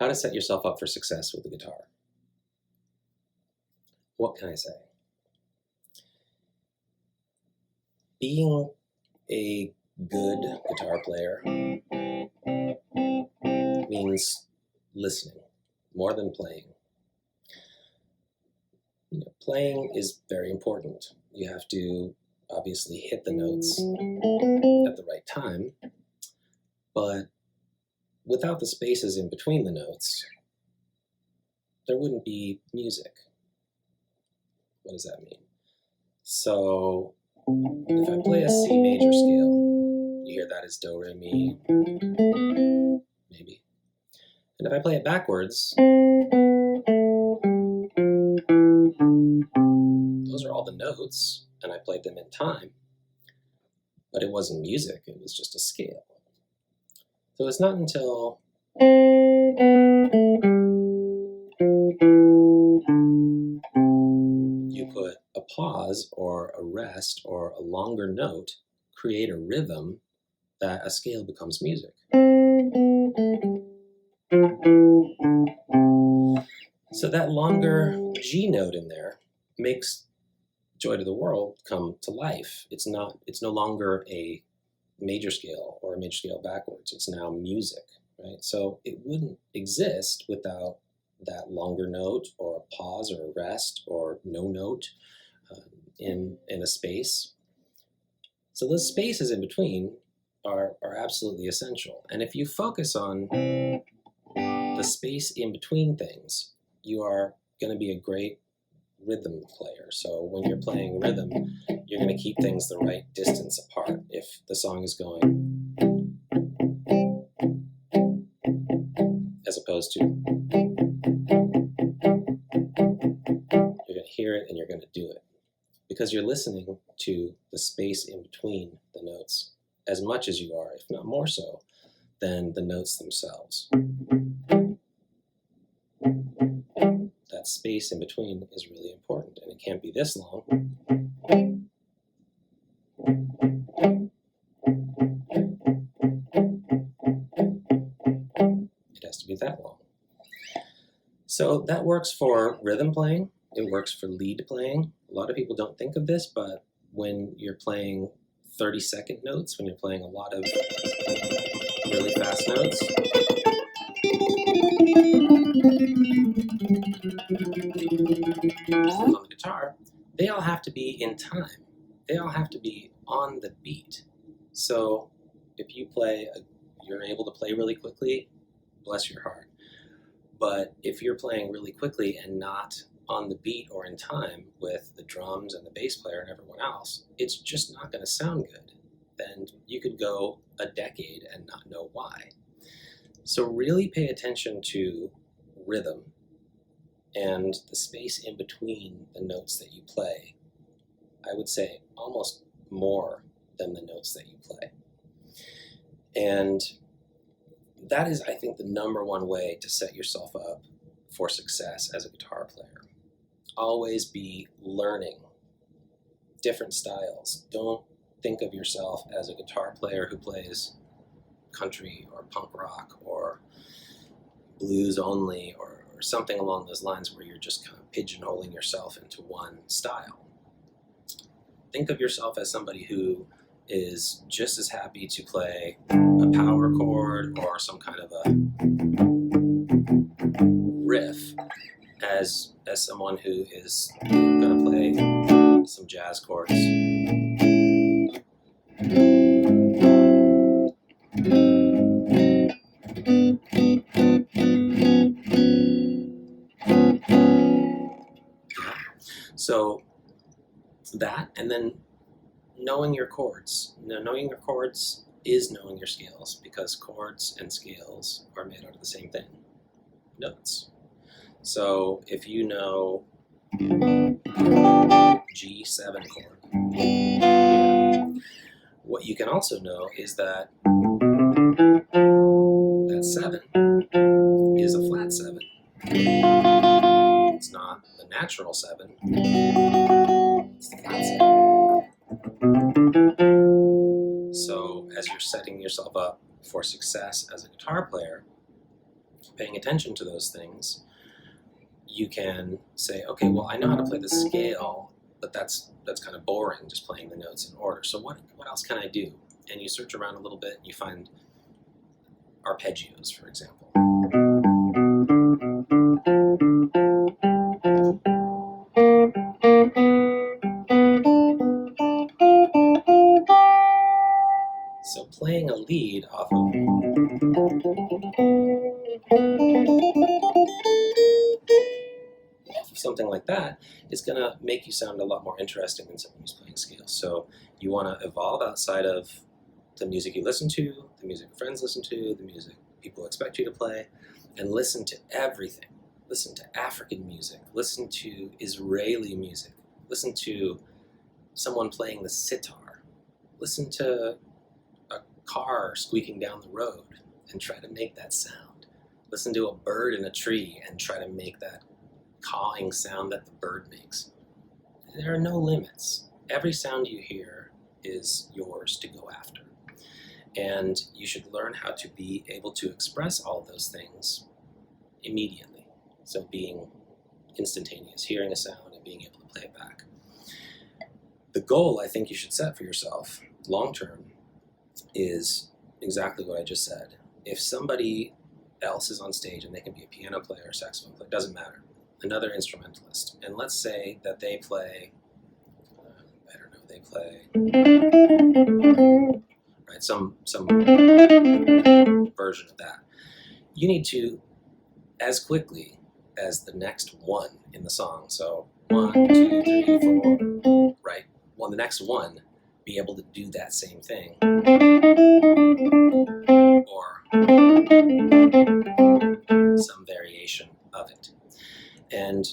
How to set yourself up for success with the guitar. What can I say? Being a good guitar player means listening more than playing. Playing is very important. You have to obviously hit the notes at the right time, but without the spaces in between the notes, there wouldn't be music. What does that mean? So if I play a C major scale, you hear that as do, re, mi, maybe. And if I play it backwards, those are all the notes, and I played them in time, but it wasn't music, it was just a scale. So it's not until you put a pause or a rest or a longer note, create a rhythm, that a scale becomes music. So that longer G note in there makes Joy to the World come to life. It's no longer a major scale or a major scale backwards. It's now music, right? So it wouldn't exist without that longer note or a pause or a rest or no note in a space. So those spaces in between are absolutely essential. And if you focus on the space in between things, you are going to be a great rhythm player. So when you're playing rhythm, you're going to keep things the right distance apart. If the song is going as opposed to, you're going to hear it and you're going to do it because you're listening to the space in between the notes as much as you are, if not more so, than the notes themselves. That space in between is really important, and it can't be this long. It has to be that long. So that works for rhythm playing. It works for lead playing. A lot of people don't think of this, but when you're playing 30-second notes, when you're playing a lot of really fast notes, on the guitar, they all have to be in time. They all have to be on the beat. So if you're able to play really quickly, bless your heart. But if you're playing really quickly and not on the beat or in time with the drums and the bass player and everyone else, it's just not going to sound good. Then you could go a decade and not know why. So really pay attention to rhythm and the space in between the notes that you play. I would say almost more than the notes that you play. And that is, I think, the number one way to set yourself up for success as a guitar player. Always be learning different styles. Don't think of yourself as a guitar player who plays country or punk rock or blues only or something along those lines where you're just kind of pigeonholing yourself into one style. Think of yourself as somebody who is just as happy to play a power chord or some kind of a riff as someone who is going to play some jazz chords. So that, and then knowing your chords. Now, knowing your chords is knowing your scales, because chords and scales are made out of the same thing, notes. So if you know G7 chord, what you can also know is that that 7 is a flat 7. It's not the natural 7, it's the flat 7. So as you're setting yourself up for success as a guitar player, paying attention to those things, you can say, okay, well, I know how to play the scale, but that's kind of boring, just playing the notes in order. So what else can I do? And you search around a little bit, and you find arpeggios, for example. So playing a lead off of something like that is going to make you sound a lot more interesting than someone who's playing scales. So you want to evolve outside of the music you listen to, the music friends listen to, the music people expect you to play, and listen to everything. Listen to African music, listen to Israeli music, listen to someone playing the sitar, listen to a car squeaking down the road and try to make that sound. Listen to a bird in a tree and try to make that cawing sound that the bird makes. There are no limits. Every sound you hear is yours to go after. And you should learn how to be able to express all those things immediately. So being instantaneous, hearing a sound and being able to play it back. The goal I think you should set for yourself long term is exactly what I just said. If somebody else is on stage, and they can be a piano player or saxophone player, doesn't matter, another instrumentalist, and let's say that they play, they play, right, some version of that. You need to, as quickly as the next one in the song, so 1, 2, 3, 4, right, well, the next one, be able to do that same thing, or some variation of it. And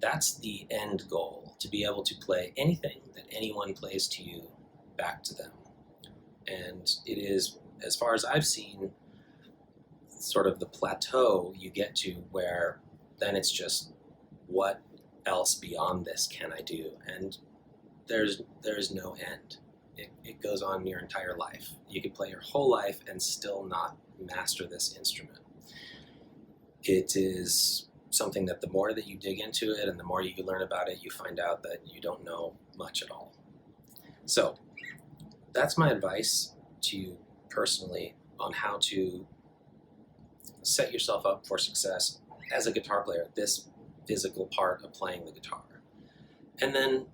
that's the end goal, to be able to play anything that anyone plays to you back to them. And it is, as far as I've seen, sort of the plateau you get to where then it's just, what else beyond this can I do? And there's no end. It goes on your entire life. You could play your whole life and still not master this instrument. It is something that the more that you dig into it and the more you learn about it, you find out that you don't know much at all. So that's my advice to you personally on how to set yourself up for success as a guitar player, this physical part of playing the guitar. And then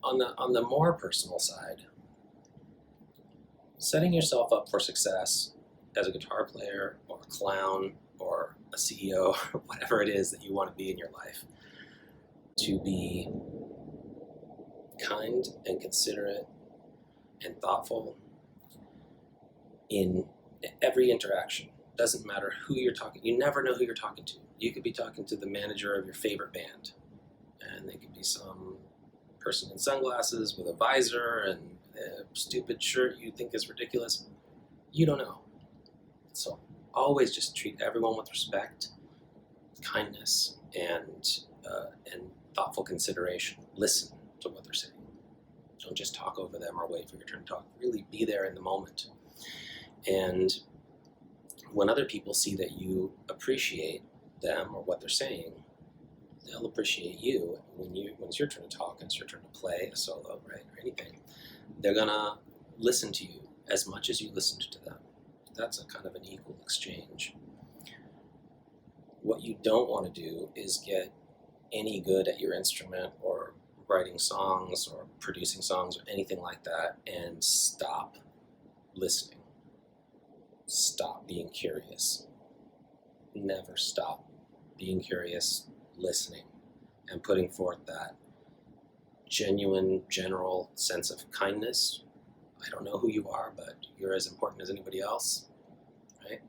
on the more personal side, setting yourself up for success as a guitar player or a clown or a CEO or whatever it is that you want to be in your life, to be kind and considerate and thoughtful in every interaction. Doesn't matter who you're talking. You never know who you're talking to. You could be talking to the manager of your favorite band, and they could be some person in sunglasses with a visor and a stupid shirt you think is ridiculous. You don't know. So always just treat everyone with respect, kindness, and thoughtful consideration. Listen to what they're saying. Don't just talk over them or wait for your turn to talk. Really be there in the moment. And when other people see that you appreciate them or what they're saying, they'll appreciate you. When it's your turn to talk and it's your turn to play a solo, right, or anything, they're gonna listen to you as much as you listened to them. That's a kind of an equal exchange. What you don't want to do is get any good at your instrument or writing songs or producing songs or anything like that and stop listening. Stop being curious. Never stop being curious, listening, and putting forth that genuine, general sense of kindness. I don't know who you are, but you're as important as anybody else, right?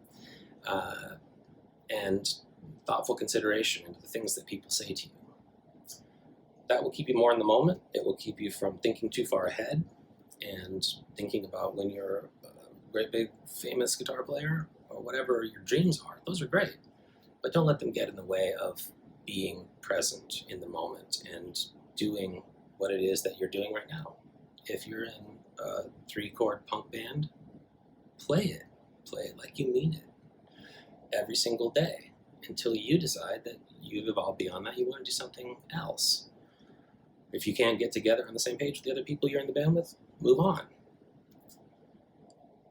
And thoughtful consideration into the things that people say to you. That will keep you more in the moment. It will keep you from thinking too far ahead and thinking about when you're a great big famous guitar player or whatever your dreams are. Those are great, but don't let them get in the way of being present in the moment and doing what it is that you're doing right now. If you're in a 3-chord punk band, play it like you mean it every single day. until you decide that you've evolved beyond that, you want to do something else. If you can't get together on the same page with the other people you're in the band with, move on.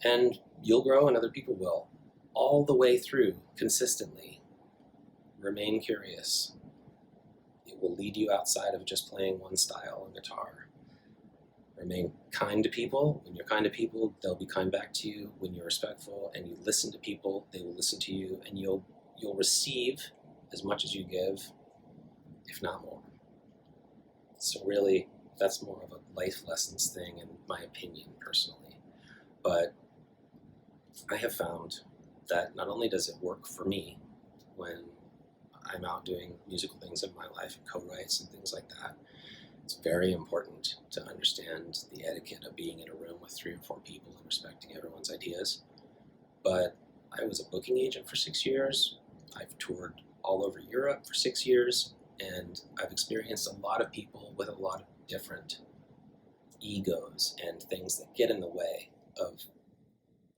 And you'll grow and other people will. All the way through, consistently. Remain curious. It will lead you outside of just playing one style of guitar. Remain kind to people. When you're kind to people, they'll be kind back to you. When you're respectful and you listen to people, they will listen to you, and you'll receive as much as you give, if not more. So really, that's more of a life lessons thing, in my opinion, personally. But I have found that not only does it work for me when I'm out doing musical things in my life, co-writes and things like that, it's very important to understand the etiquette of being in a room with 3 or 4 people and respecting everyone's ideas. But I was a booking agent for 6 years. I've toured all over Europe for 6 years, and I've experienced a lot of people with a lot of different egos and things that get in the way of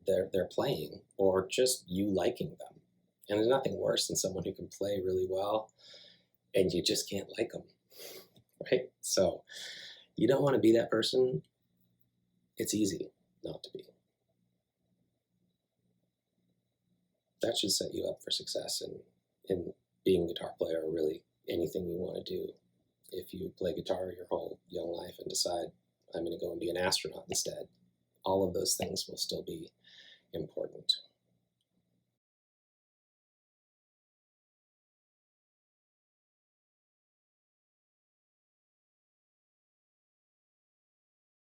their playing, or just you liking them. And there's nothing worse than someone who can play really well and you just can't like them, right? So you don't want to be that person. It's easy not to be. That should set you up for success in being a guitar player, or really anything you want to do. If you play guitar your whole young life and decide, I'm going to go and be an astronaut instead, all of those things will still be important.